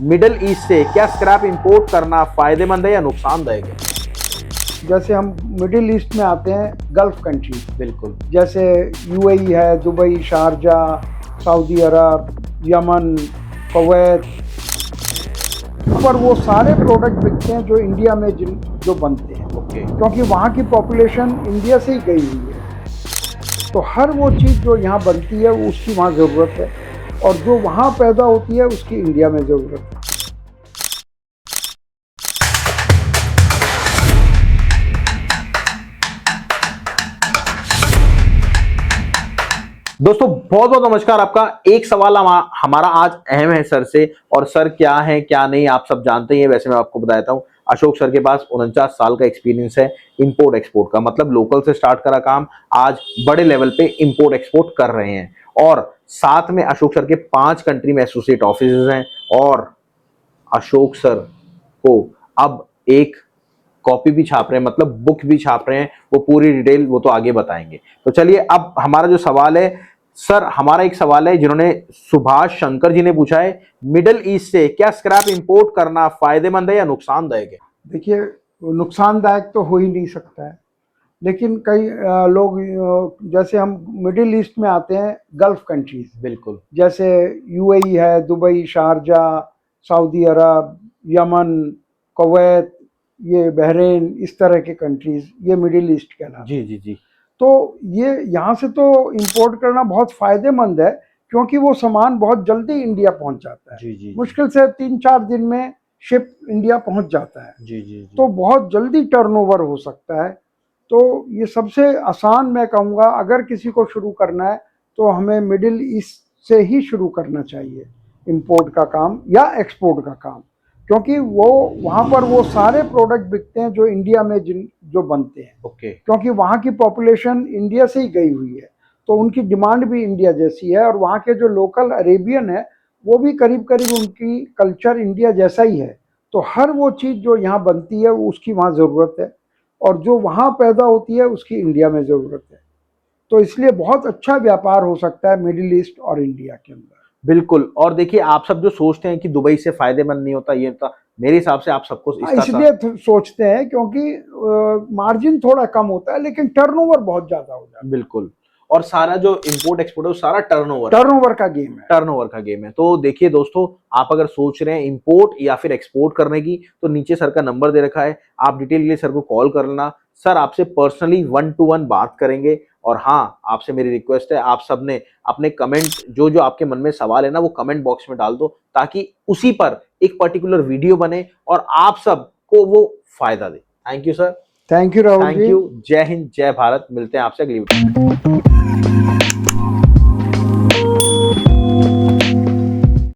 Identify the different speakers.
Speaker 1: Middle east से क्या scrap import करना फायदेमंद है या नुकसानदायक है?
Speaker 2: जैसे हम मिडिल ईस्ट में आते हैं, गल्फ कंट्रीज,
Speaker 1: बिल्कुल।
Speaker 2: जैसे यूएई है, दुबई, शारजाह, सऊदी अरब, यमन, कुवैत, पर वो सारे प्रोडक्ट बिकते हैं जो इंडिया में जो बनते हैं,
Speaker 1: ओके।
Speaker 2: क्योंकि वहाँ की पॉपुलेशन इंडिया से ही गई हुई है। तो हर वो चीज़ जो यहाँ बनती है उसकी वहाँ ज़रूरत है, और जो वहाँ पैदा होती है उसकी इंडिया में ज़रूरत है।
Speaker 1: दोस्तों बहुत बहुत नमस्कार। आपका एक सवाल हमारा आज अहम है सर से, और सर क्या है क्या नहीं आप सब जानते ही हैं। वैसे मैं आपको बताता हूँ, अशोक सर के पास 49 साल का एक्सपीरियंस है इंपोर्ट एक्सपोर्ट का। मतलब लोकल से स्टार्ट करा काम, आज बड़े लेवल पे इंपोर्ट एक्सपोर्ट कर रहे हैं। और साथ में अशोक सर के 5 कंट्री में एसोसिएट ऑफिस हैं, और अशोक सर को अब एक कॉपी भी छाप रहे हैं, मतलब बुक भी छाप रहे हैं। वो पूरी डिटेल वो तो आगे बताएंगे। तो चलिए, अब हमारा जो सवाल है सर, हमारा एक सवाल है जिन्होंने सुभाष शंकर जी ने पूछा है, मिडिल ईस्ट से क्या स्क्रैप इंपोर्ट करना फायदेमंद है या नुकसानदायक है?
Speaker 2: देखिए, नुकसानदायक तो हो ही नहीं सकता है, लेकिन कई लोग, जैसे हम मिडिल ईस्ट में आते हैं, गल्फ कंट्रीज,
Speaker 1: बिल्कुल।
Speaker 2: जैसे यूएई है, दुबई, शारजाह, सऊदी अरब, यमन, कुवैत, ये बहरीन, इस तरह के कंट्रीज, ये मिडिल ईस्ट कहलाते
Speaker 1: जी जी जी।
Speaker 2: हैं। तो ये यहाँ से तो इंपोर्ट करना बहुत फ़ायदेमंद है, क्योंकि वो सामान बहुत जल्दी इंडिया पहुँच जाता है।
Speaker 1: जी जी
Speaker 2: मुश्किल से 3-4 दिन में शिप इंडिया पहुँच जाता है।
Speaker 1: जी जी जी।
Speaker 2: तो बहुत जल्दी टर्नओवर हो सकता है। तो ये सबसे आसान मैं कहूँगा, अगर किसी को शुरू करना है तो हमें मिडिल ईस्ट से ही शुरू करना चाहिए, इंपोर्ट का काम या एक्सपोर्ट का काम, क्योंकि वो वहाँ पर वो सारे प्रोडक्ट बिकते हैं जो इंडिया में जो बनते हैं।
Speaker 1: ओके।
Speaker 2: क्योंकि वहाँ की पॉपुलेशन इंडिया से ही गई हुई है, तो उनकी डिमांड भी इंडिया जैसी है, और वहाँ के जो लोकल अरेबियन है वो भी करीब करीब उनकी कल्चर इंडिया जैसा ही है। तो हर वो चीज़ जो यहाँ बनती है उसकी वहाँ ज़रूरत है, और जो वहाँ पैदा होती है उसकी इंडिया में ज़रूरत है। तो इसलिए बहुत अच्छा व्यापार हो सकता है मिडिल ईस्ट और इंडिया के अंदर।
Speaker 1: बिल्कुल। और देखिए, आप सब जो सोचते हैं कि दुबई से फायदेमंद नहीं होता, ये होता, मेरे हिसाब से आप सबको इसका
Speaker 2: इसलिए सोचते हैं क्योंकि मार्जिन थोड़ा कम होता है, लेकिन टर्नओवर बहुत ज़्यादा हो जाता है।
Speaker 1: बिल्कुल। और सारा जो इंपोर्ट एक्सपोर्ट है वो सारा
Speaker 2: टर्नओवर का गेम है।
Speaker 1: टर्नओवर का गेम है। तो देखिए दोस्तों, आप अगर सोच रहे हैं इंपोर्ट या फिर एक्सपोर्ट करने की, तो नीचे सर का नंबर दे रखा है, आप डिटेल के लिए सर को कॉल कर लेना। सर आपसे पर्सनली 1-to-1 बात करेंगे। और हाँ, आपसे मेरी रिक्वेस्ट है, आप सब ने अपने कमेंट, जो जो आपके मन में सवाल है ना, वो कमेंट बॉक्स में डाल दो, ताकि उसी पर एक पर्टिकुलर वीडियो बने और आप सब को वो फायदा दे। Thank you sir.
Speaker 2: Thank you Rahul ji.
Speaker 1: Thank you. जय हिंद, जय भारत। मिलते हैं आपसे अगली वीडियो में।